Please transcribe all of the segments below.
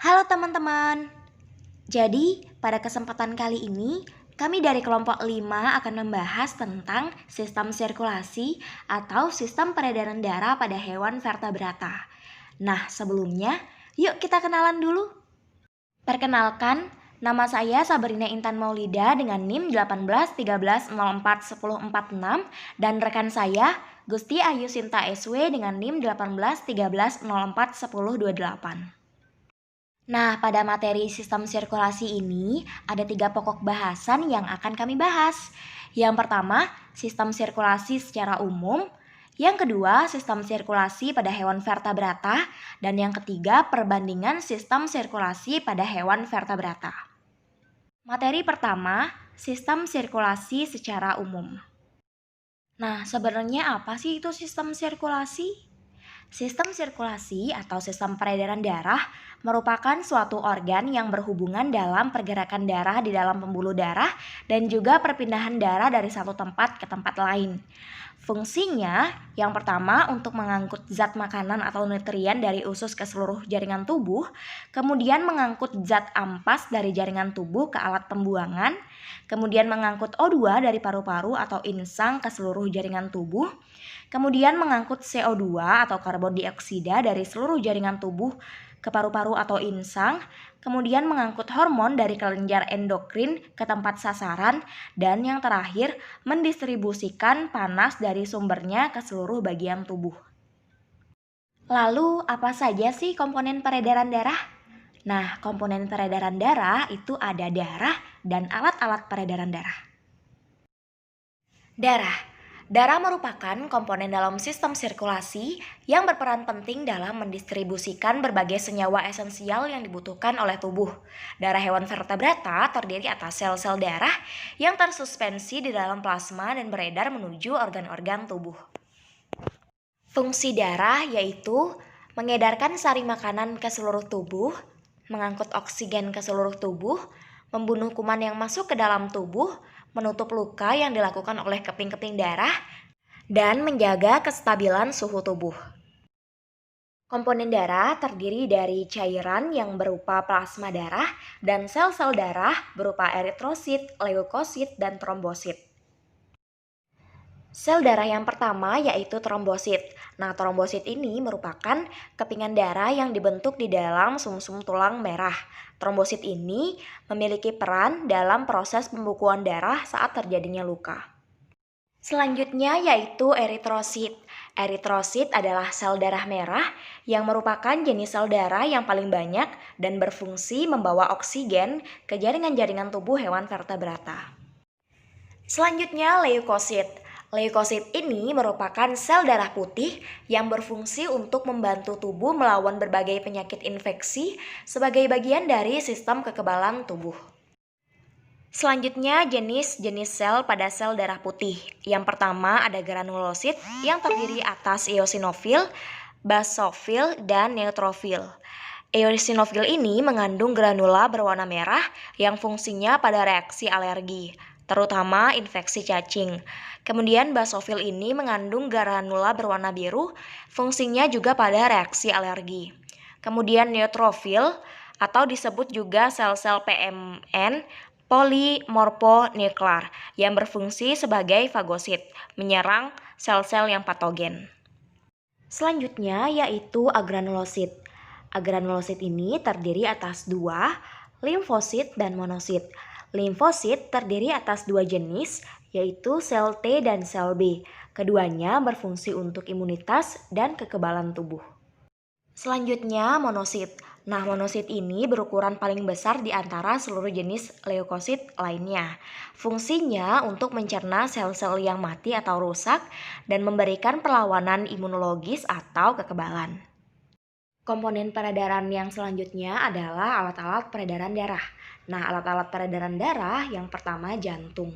Halo teman-teman. Jadi, pada kesempatan kali ini, kami dari kelompok 5 akan membahas tentang sistem sirkulasi atau sistem peredaran darah pada hewan vertebrata. Nah, sebelumnya, yuk kita kenalan dulu. Perkenalkan, nama saya Sabrina Intan Maulida dengan NIM 1813041046 dan rekan saya Gusti Ayu Sinta SW dengan NIM 1813041028. Nah, pada materi sistem sirkulasi ini ada 3 pokok bahasan yang akan kami bahas. Yang pertama, sistem sirkulasi secara umum. Yang kedua, sistem sirkulasi pada hewan vertebrata. Dan yang ketiga, perbandingan sistem sirkulasi pada hewan vertebrata. Materi pertama, sistem sirkulasi secara umum. Nah, sebenarnya apa sih itu sistem sirkulasi? Sistem sirkulasi atau sistem peredaran darah merupakan suatu organ yang berhubungan dalam pergerakan darah di dalam pembuluh darah dan juga perpindahan darah dari satu tempat ke tempat lain. Fungsinya yang pertama untuk mengangkut zat makanan atau nutrien dari usus ke seluruh jaringan tubuh, kemudian mengangkut zat ampas dari jaringan tubuh ke alat pembuangan, kemudian mengangkut O2 dari paru-paru atau insang ke seluruh jaringan tubuh, kemudian mengangkut CO2 atau karbon dioksida dari seluruh jaringan tubuh ke paru-paru atau insang, kemudian mengangkut hormon dari kelenjar endokrin ke tempat sasaran, dan yang terakhir mendistribusikan panas dari sumbernya ke seluruh bagian tubuh. Lalu apa saja sih komponen peredaran darah? Nah, komponen peredaran darah itu ada darah dan alat-alat peredaran darah. Darah merupakan komponen dalam sistem sirkulasi yang berperan penting dalam mendistribusikan berbagai senyawa esensial yang dibutuhkan oleh tubuh. Darah hewan vertebrata terdiri atas sel-sel darah yang tersuspensi di dalam plasma dan beredar menuju organ-organ tubuh. Fungsi darah yaitu mengedarkan sari makanan ke seluruh tubuh, mengangkut oksigen ke seluruh tubuh, membunuh kuman yang masuk ke dalam tubuh, menutup luka yang dilakukan oleh keping-keping darah, dan menjaga kestabilan suhu tubuh. Komponen darah terdiri dari cairan yang berupa plasma darah dan sel-sel darah berupa eritrosit, leukosit, dan trombosit. Sel darah yang pertama yaitu trombosit. Nah, trombosit ini merupakan kepingan darah yang dibentuk di dalam sumsum tulang merah. Trombosit ini memiliki peran dalam proses pembukuan darah saat terjadinya luka. Selanjutnya yaitu eritrosit. Eritrosit adalah sel darah merah yang merupakan jenis sel darah yang paling banyak dan berfungsi membawa oksigen ke jaringan-jaringan tubuh hewan vertebrata. Selanjutnya leukosit. Leukosit ini merupakan sel darah putih yang berfungsi untuk membantu tubuh melawan berbagai penyakit infeksi sebagai bagian dari sistem kekebalan tubuh. Selanjutnya jenis-jenis sel pada sel darah putih. Yang pertama ada granulosit yang terdiri atas eosinofil, basofil, dan neutrofil. Eosinofil ini mengandung granula berwarna merah yang fungsinya pada reaksi alergi, terutama infeksi cacing. Kemudian basofil ini mengandung granula berwarna biru, fungsinya juga pada reaksi alergi. Kemudian neutrofil atau disebut juga sel-sel PMN, polimorfonuklear, yang berfungsi sebagai fagosit, menyerang sel-sel yang patogen. Selanjutnya yaitu agranulosit. Agranulosit ini terdiri atas 2, limfosit dan monosit. Limfosit terdiri atas 2 jenis, yaitu sel T dan sel B. Keduanya berfungsi untuk imunitas dan kekebalan tubuh. Selanjutnya monosit. Nah, monosit ini berukuran paling besar di antara seluruh jenis leukosit lainnya. Fungsinya untuk mencerna sel-sel yang mati atau rusak dan memberikan perlawanan imunologis atau kekebalan. Komponen peredaran yang selanjutnya adalah alat-alat peredaran darah. Nah, alat-alat peredaran darah yang pertama jantung.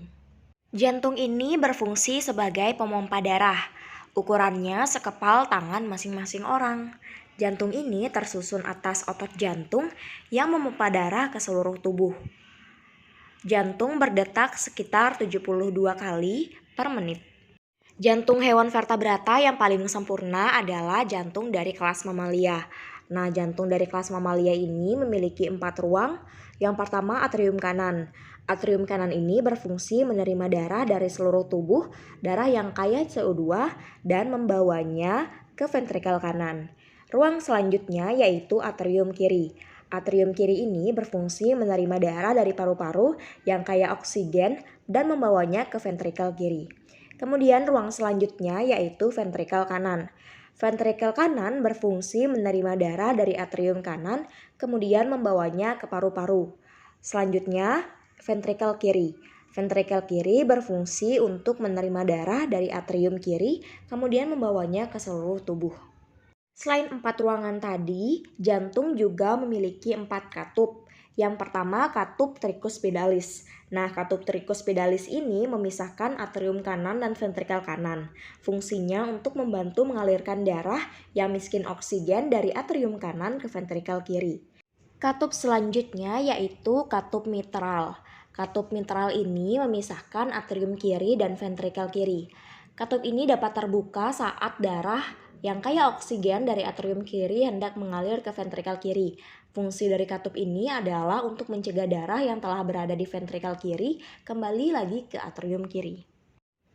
Jantung ini berfungsi sebagai pemompa darah. Ukurannya sekepal tangan masing-masing orang. Jantung ini tersusun atas otot jantung yang memompa darah ke seluruh tubuh. Jantung berdetak sekitar 72 kali per menit. Jantung hewan vertebrata yang paling sempurna adalah jantung dari kelas mamalia. Nah, jantung dari kelas mamalia ini memiliki 4 ruang. Yang pertama, atrium kanan. Atrium kanan ini berfungsi menerima darah dari seluruh tubuh, darah yang kaya CO2, dan membawanya ke ventrikel kanan. Ruang selanjutnya yaitu atrium kiri. Atrium kiri ini berfungsi menerima darah dari paru-paru yang kaya oksigen dan membawanya ke ventrikel kiri. Kemudian ruang selanjutnya yaitu ventrikel kanan. Ventrikel kanan berfungsi menerima darah dari atrium kanan, kemudian membawanya ke paru-paru. Selanjutnya, ventrikel kiri. Ventrikel kiri berfungsi untuk menerima darah dari atrium kiri, kemudian membawanya ke seluruh tubuh. Selain 4 ruangan tadi, jantung juga memiliki 4 katup. Yang pertama, katup tricus pedalis. Nah, katup tricus pedalis ini memisahkan atrium kanan dan ventrikel kanan. Fungsinya untuk membantu mengalirkan darah yang miskin oksigen dari atrium kanan ke ventrikel kiri. Katup selanjutnya yaitu katup mitral. Katup mitral ini memisahkan atrium kiri dan ventrikel kiri. Katup ini dapat terbuka saat darah yang kaya oksigen dari atrium kiri hendak mengalir ke ventrikel kiri. Fungsi dari katup ini adalah untuk mencegah darah yang telah berada di ventrikel kiri kembali lagi ke atrium kiri.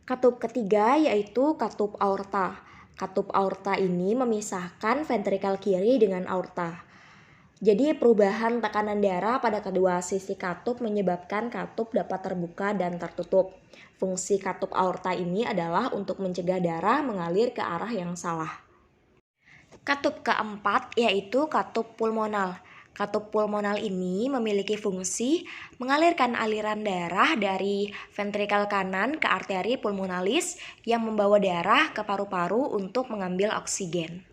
Katup ketiga yaitu katup aorta. Katup aorta ini memisahkan ventrikel kiri dengan aorta. Jadi perubahan tekanan darah pada kedua sisi katup menyebabkan katup dapat terbuka dan tertutup. Fungsi katup aorta ini adalah untuk mencegah darah mengalir ke arah yang salah. Katup keempat yaitu katup pulmonal. Katup pulmonal ini memiliki fungsi mengalirkan aliran darah dari ventrikel kanan ke arteri pulmonalis yang membawa darah ke paru-paru untuk mengambil oksigen.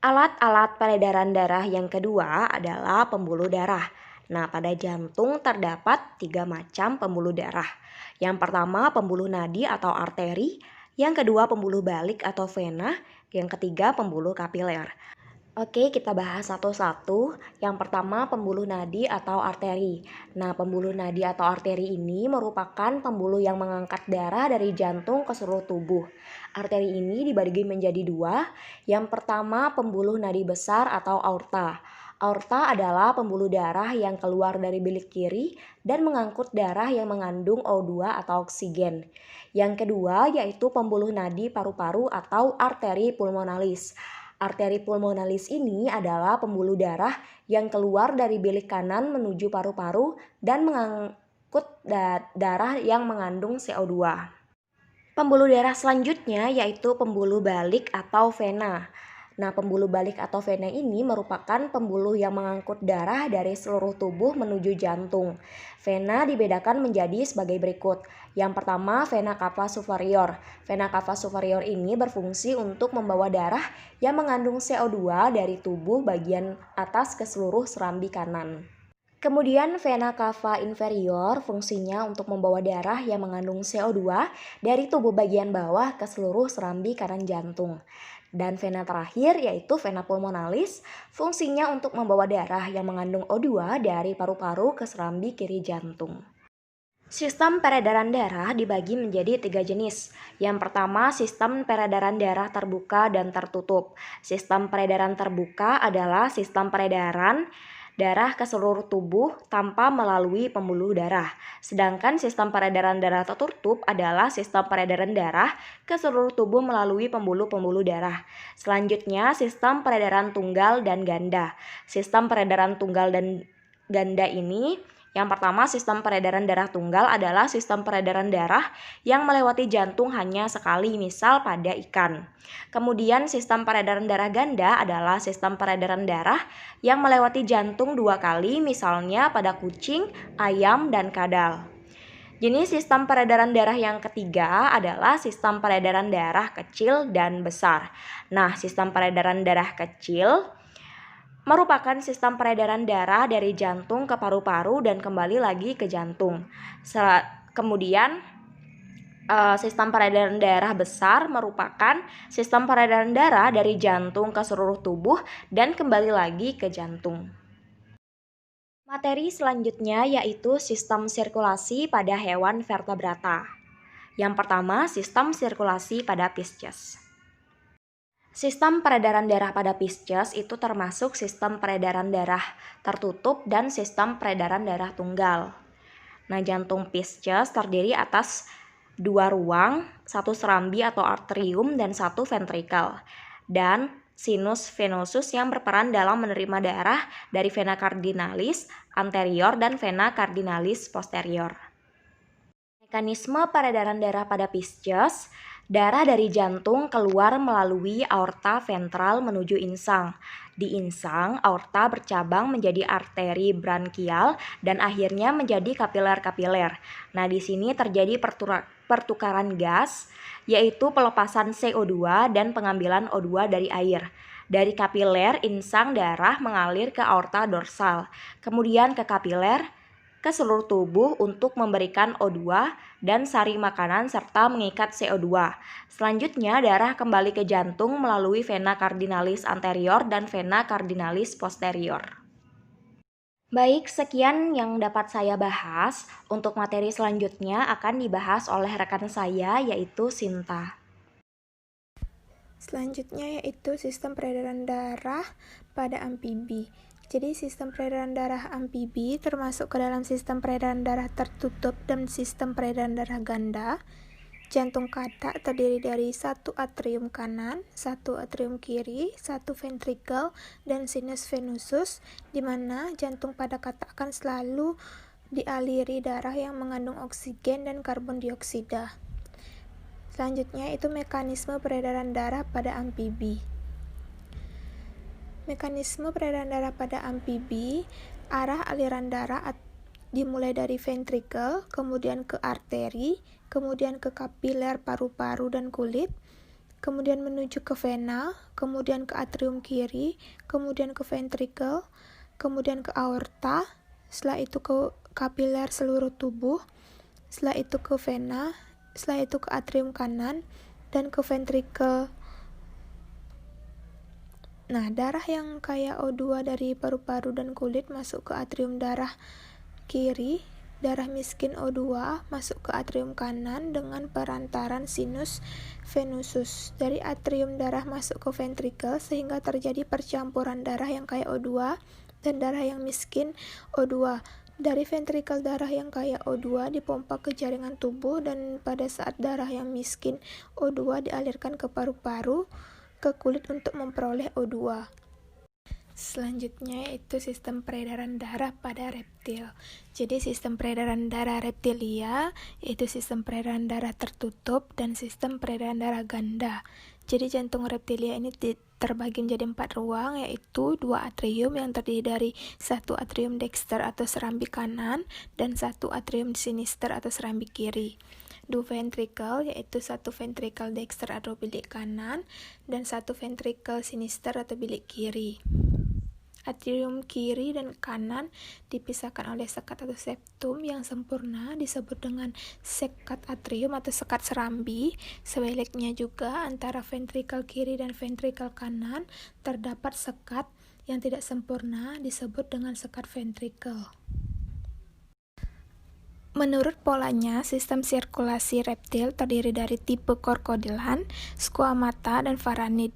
Alat-alat peredaran darah yang kedua adalah pembuluh darah. Nah, pada jantung terdapat 3 macam pembuluh darah. Yang pertama, pembuluh nadi atau arteri. Yang kedua, pembuluh balik atau vena. Yang ketiga, pembuluh kapiler. Oke, kita bahas satu-satu. Yang pertama, pembuluh nadi atau arteri. Nah, pembuluh nadi atau arteri ini merupakan pembuluh yang mengangkat darah dari jantung ke seluruh tubuh. Arteri ini dibagi menjadi 2. Yang pertama, pembuluh nadi besar atau aorta. Aorta adalah pembuluh darah yang keluar dari bilik kiri dan mengangkut darah yang mengandung O2 atau oksigen. Yang kedua yaitu pembuluh nadi paru-paru atau arteri pulmonalis. Arteri pulmonalis ini adalah pembuluh darah yang keluar dari bilik kanan menuju paru-paru dan mengangkut darah yang mengandung CO2. Pembuluh darah selanjutnya yaitu pembuluh balik atau vena. Nah, pembuluh balik atau vena ini merupakan pembuluh yang mengangkut darah dari seluruh tubuh menuju jantung. Vena dibedakan menjadi sebagai berikut. Yang pertama, vena cava superior. Vena cava superior ini berfungsi untuk membawa darah yang mengandung CO2 dari tubuh bagian atas ke seluruh serambi kanan. Kemudian vena cava inferior fungsinya untuk membawa darah yang mengandung CO2 dari tubuh bagian bawah ke seluruh serambi kanan jantung. Dan vena terakhir yaitu vena pulmonalis fungsinya untuk membawa darah yang mengandung O2 dari paru-paru ke serambi kiri jantung. Sistem peredaran darah dibagi menjadi 3 jenis. Yang pertama, sistem peredaran darah terbuka dan tertutup. Sistem peredaran terbuka adalah sistem peredaran darah ke seluruh tubuh tanpa melalui pembuluh darah. Sedangkan sistem peredaran darah tertutup adalah sistem peredaran darah ke seluruh tubuh melalui pembuluh-pembuluh darah. Selanjutnya, sistem peredaran tunggal dan ganda. Sistem peredaran tunggal dan ganda ini yang pertama, sistem peredaran darah tunggal adalah sistem peredaran darah yang melewati jantung hanya sekali, misal pada ikan. Kemudian, sistem peredaran darah ganda adalah sistem peredaran darah yang melewati jantung 2 kali, misalnya pada kucing, ayam, dan kadal. Jenis sistem peredaran darah yang ketiga adalah sistem peredaran darah kecil dan besar. Nah, sistem peredaran darah kecil merupakan sistem peredaran darah dari jantung ke paru-paru dan kembali lagi ke jantung. Kemudian sistem peredaran darah besar merupakan sistem peredaran darah dari jantung ke seluruh tubuh dan kembali lagi ke jantung. Materi selanjutnya yaitu sistem sirkulasi pada hewan vertebrata. Yang pertama, sistem sirkulasi pada Pisces. Sistem peredaran darah pada Pisces itu termasuk sistem peredaran darah tertutup dan sistem peredaran darah tunggal. Nah, jantung Pisces terdiri atas 2 ruang, 1 serambi atau arterium dan 1 ventrikel. Dan sinus venosus yang berperan dalam menerima darah dari vena cardinalis anterior dan vena cardinalis posterior. Mekanisme peredaran darah pada Pisces, darah dari jantung keluar melalui aorta ventral menuju insang. Di insang, aorta bercabang menjadi arteri brankial dan akhirnya menjadi kapiler-kapiler. Nah, di sini terjadi pertukaran gas, yaitu pelepasan CO2 dan pengambilan O2 dari air. Dari kapiler, insang darah mengalir ke aorta dorsal, kemudian ke kapiler, ke seluruh tubuh untuk memberikan O2 dan sari makanan serta mengikat CO2. Selanjutnya, darah kembali ke jantung melalui vena cardinalis anterior dan vena cardinalis posterior. Baik, sekian yang dapat saya bahas. Untuk materi selanjutnya akan dibahas oleh rekan saya, yaitu Sinta. Selanjutnya yaitu sistem peredaran darah pada amfibi. Jadi sistem peredaran darah amfibi termasuk ke dalam sistem peredaran darah tertutup dan sistem peredaran darah ganda. Jantung katak terdiri dari 1 atrium kanan, 1 atrium kiri, 1 ventrikel, dan sinus venosus, di mana jantung pada katak akan selalu dialiri darah yang mengandung oksigen dan karbon dioksida. Selanjutnya itu mekanisme peredaran darah pada amfibi. Mekanisme peredaran darah pada amfibi, arah aliran darah dimulai dari ventrikel, kemudian ke arteri, kemudian ke kapiler paru-paru dan kulit, kemudian menuju ke vena, kemudian ke atrium kiri, kemudian ke ventrikel, kemudian ke aorta, setelah itu ke kapiler seluruh tubuh, setelah itu ke vena, setelah itu ke atrium kanan, dan ke ventrikel. Nah, darah yang kaya O2 dari paru-paru dan kulit masuk ke atrium darah kiri, darah miskin O2 masuk ke atrium kanan dengan perantaran sinus venosus. Dari atrium darah masuk ke ventrikel sehingga terjadi percampuran darah yang kaya O2 dan darah yang miskin O2. Dari ventrikel darah yang kaya O2 dipompa ke jaringan tubuh dan pada saat darah yang miskin O2 dialirkan ke paru-paru, ke kulit untuk memperoleh O2. Selanjutnya yaitu sistem peredaran darah pada reptil. Jadi sistem peredaran darah reptilia yaitu sistem peredaran darah tertutup dan sistem peredaran darah ganda. Jadi jantung reptilia ini terbagi menjadi 4 ruang, yaitu 2 atrium yang terdiri dari 1 atrium dexter atau serambi kanan dan 1 atrium sinister atau serambi kiri. 2 ventrikel, yaitu 1 ventrikel dexter atau bilik kanan dan 1 ventrikel sinister atau bilik kiri. Atrium kiri dan kanan dipisahkan oleh sekat atau septum yang sempurna disebut dengan sekat atrium atau sekat serambi. Sebaliknya juga antara ventrikel kiri dan ventrikel kanan terdapat sekat yang tidak sempurna disebut dengan sekat ventrikel. Menurut polanya, sistem sirkulasi reptil terdiri dari tipe krokodilan, squamata, dan varanid.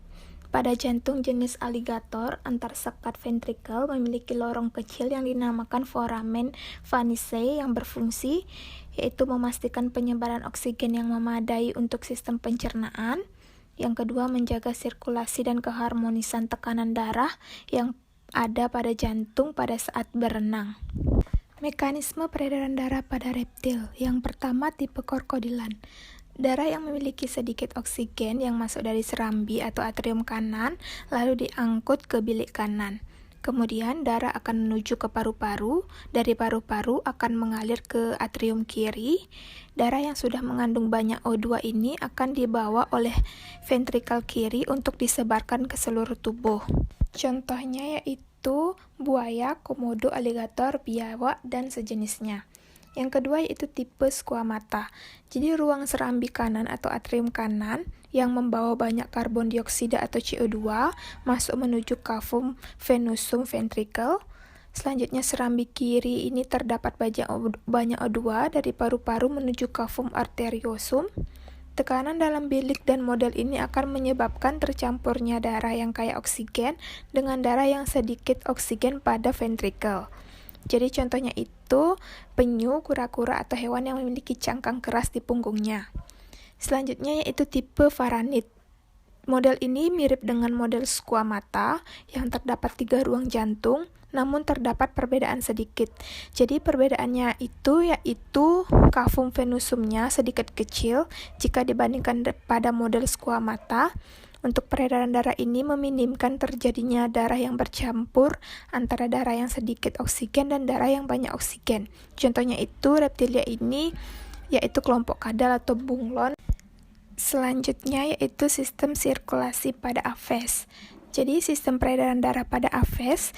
Pada jantung jenis aligator, antar sekat ventrikel memiliki lorong kecil yang dinamakan foramen vanicae yang berfungsi, yaitu memastikan penyebaran oksigen yang memadai untuk sistem pencernaan. Yang kedua, menjaga sirkulasi dan keharmonisan tekanan darah yang ada pada jantung pada saat berenang. Mekanisme peredaran darah pada reptil. Yang pertama, tipe krokodilan. Darah yang memiliki sedikit oksigen yang masuk dari serambi atau atrium kanan lalu diangkut ke bilik kanan. Kemudian darah akan menuju ke paru-paru, dari paru-paru akan mengalir ke atrium kiri. Darah yang sudah mengandung banyak O2 ini akan dibawa oleh ventrikel kiri untuk disebarkan ke seluruh tubuh. Contohnya yaitu buaya, komodo, aligator, biawak, dan sejenisnya. Yang kedua yaitu tipe squamata. Jadi ruang serambi kanan atau atrium kanan yang membawa banyak karbon dioksida atau CO2 masuk menuju cavum venosum ventricle. Selanjutnya serambi kiri ini terdapat banyak O2 dari paru-paru menuju cavum arteriosum. Tekanan dalam bilik dan model ini akan menyebabkan tercampurnya darah yang kaya oksigen dengan darah yang sedikit oksigen pada ventrikel. Jadi contohnya itu penyu, kura-kura, atau hewan yang memiliki cangkang keras di punggungnya. Selanjutnya yaitu tipe Varanid. Model ini mirip dengan model squamata yang terdapat 3 ruang jantung, namun terdapat perbedaan sedikit. Jadi perbedaannya itu yaitu cavum venusumnya sedikit kecil jika dibandingkan pada model squamata. Untuk peredaran darah ini meminimkan terjadinya darah yang bercampur antara darah yang sedikit oksigen dan darah yang banyak oksigen. Contohnya itu reptilia ini yaitu kelompok kadal atau bunglon. Selanjutnya yaitu sistem sirkulasi pada aves. Jadi sistem peredaran darah pada aves,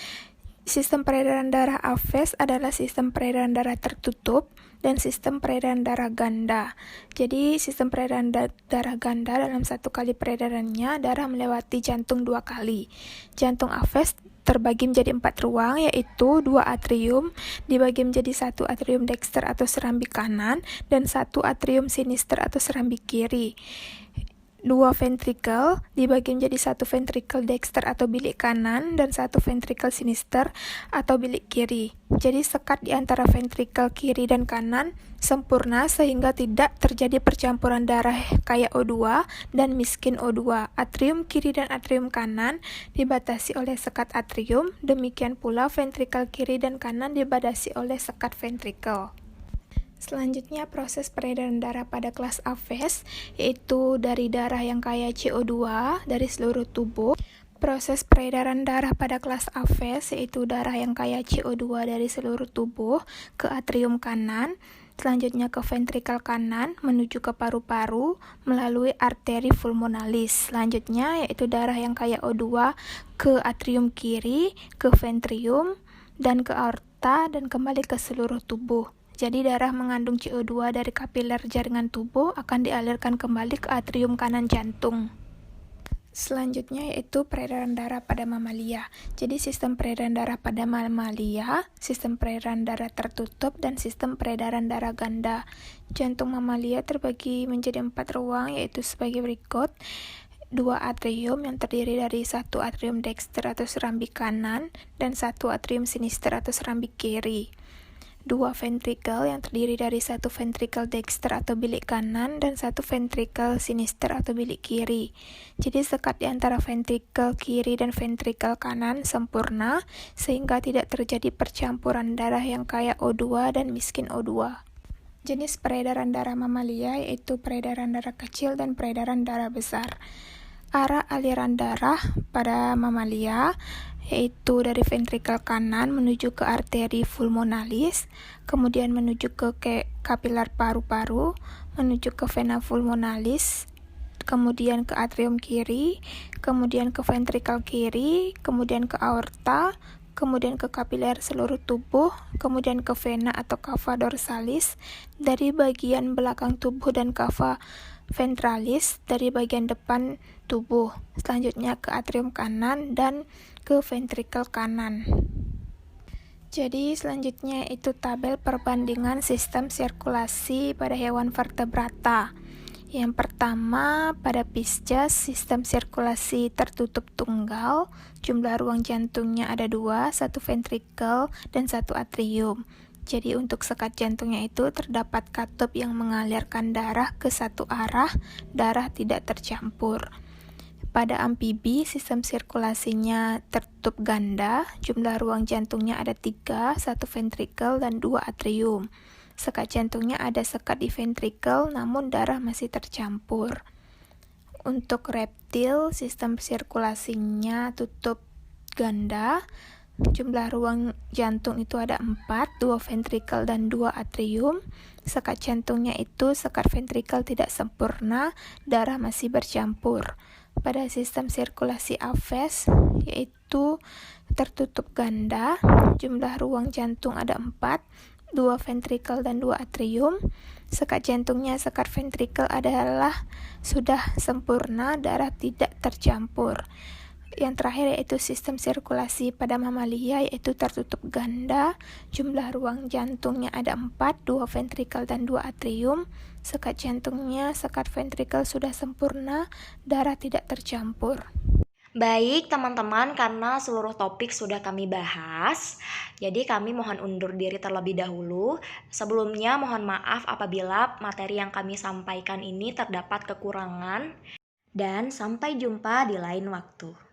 sistem peredaran darah aves adalah sistem peredaran darah tertutup dan sistem peredaran darah ganda. Jadi sistem peredaran darah ganda dalam satu kali peredarannya darah melewati jantung 2 kali. Jantung aves terbagi menjadi 4 ruang, yaitu 2 atrium dibagi menjadi 1 atrium dexter atau serambi kanan dan 1 atrium sinister atau serambi kiri. 2 ventrikel dibagi menjadi 1 ventrikel dexter atau bilik kanan dan 1 ventrikel sinister atau bilik kiri. Jadi sekat di antara ventrikel kiri dan kanan sempurna sehingga tidak terjadi percampuran darah kaya O2 dan miskin O2. Atrium kiri dan atrium kanan dibatasi oleh sekat atrium, demikian pula ventrikel kiri dan kanan dibatasi oleh sekat ventrikel. Selanjutnya proses peredaran darah pada kelas aves, yaitu dari darah yang kaya CO2 dari seluruh tubuh. Proses peredaran darah pada kelas aves, yaitu darah yang kaya CO2 dari seluruh tubuh ke atrium kanan, selanjutnya ke ventrikel kanan menuju ke paru-paru melalui arteri pulmonalis. Selanjutnya yaitu darah yang kaya O2 ke atrium kiri, ke ventrium, dan ke aorta dan kembali ke seluruh tubuh. Jadi darah mengandung CO2 dari kapiler jaringan tubuh akan dialirkan kembali ke atrium kanan jantung. Selanjutnya yaitu peredaran darah pada mamalia. Jadi sistem peredaran darah pada mamalia, sistem peredaran darah tertutup, dan sistem peredaran darah ganda. Jantung mamalia terbagi menjadi 4 ruang, yaitu sebagai berikut. 2 atrium yang terdiri dari 1 atrium dexter atau serambi kanan dan 1 atrium sinister atau serambi kiri. 2 ventrikel yang terdiri dari 1 ventrikel dexter atau bilik kanan dan 1 ventrikel sinister atau bilik kiri. Jadi sekat di antara ventrikel kiri dan ventrikel kanan sempurna sehingga tidak terjadi percampuran darah yang kaya O2 dan miskin O2. Jenis peredaran darah mamalia yaitu peredaran darah kecil dan peredaran darah besar. Arah aliran darah pada mamalia yaitu dari ventrikel kanan menuju ke arteri pulmonalis, kemudian menuju ke kapiler paru-paru, menuju ke vena pulmonalis, kemudian ke atrium kiri, kemudian ke ventrikel kiri, kemudian ke aorta, kemudian ke kapiler seluruh tubuh, kemudian ke vena atau cava dorsalis dari bagian belakang tubuh dan cava ventralis dari bagian depan tubuh, selanjutnya ke atrium kanan dan ke ventrikel kanan. Jadi selanjutnya itu tabel perbandingan sistem sirkulasi pada hewan vertebrata. Yang pertama pada Pisces, sistem sirkulasi tertutup tunggal, jumlah ruang jantungnya ada 2, 1 ventrikel dan 1 atrium. Jadi untuk sekat jantungnya itu terdapat katup yang mengalirkan darah ke satu arah, darah tidak tercampur. Pada amfibi, sistem sirkulasinya tertutup ganda, jumlah ruang jantungnya ada 3, 1 ventrikel dan 2 atrium. Sekat jantungnya ada sekat di ventrikel, namun darah masih tercampur. Untuk reptil, sistem sirkulasinya tutup ganda, jumlah ruang jantung itu ada 4, 2 ventrikel dan 2 atrium. Sekat jantungnya itu sekat ventrikel tidak sempurna, darah masih bercampur. Pada sistem sirkulasi aves, yaitu tertutup ganda, jumlah ruang jantung ada 4, 2 ventrikel dan 2 atrium. Sekat jantungnya sekat ventrikel adalah sudah sempurna, darah tidak tercampur. Yang terakhir yaitu sistem sirkulasi pada mamalia, yaitu tertutup ganda, jumlah ruang jantungnya ada 4, 2 ventrikel dan 2 atrium, sekat jantungnya, sekat ventrikel sudah sempurna, darah tidak tercampur. Baik teman-teman, karena seluruh topik sudah kami bahas, jadi kami mohon undur diri terlebih dahulu. Sebelumnya mohon maaf apabila materi yang kami sampaikan ini terdapat kekurangan, dan sampai jumpa di lain waktu.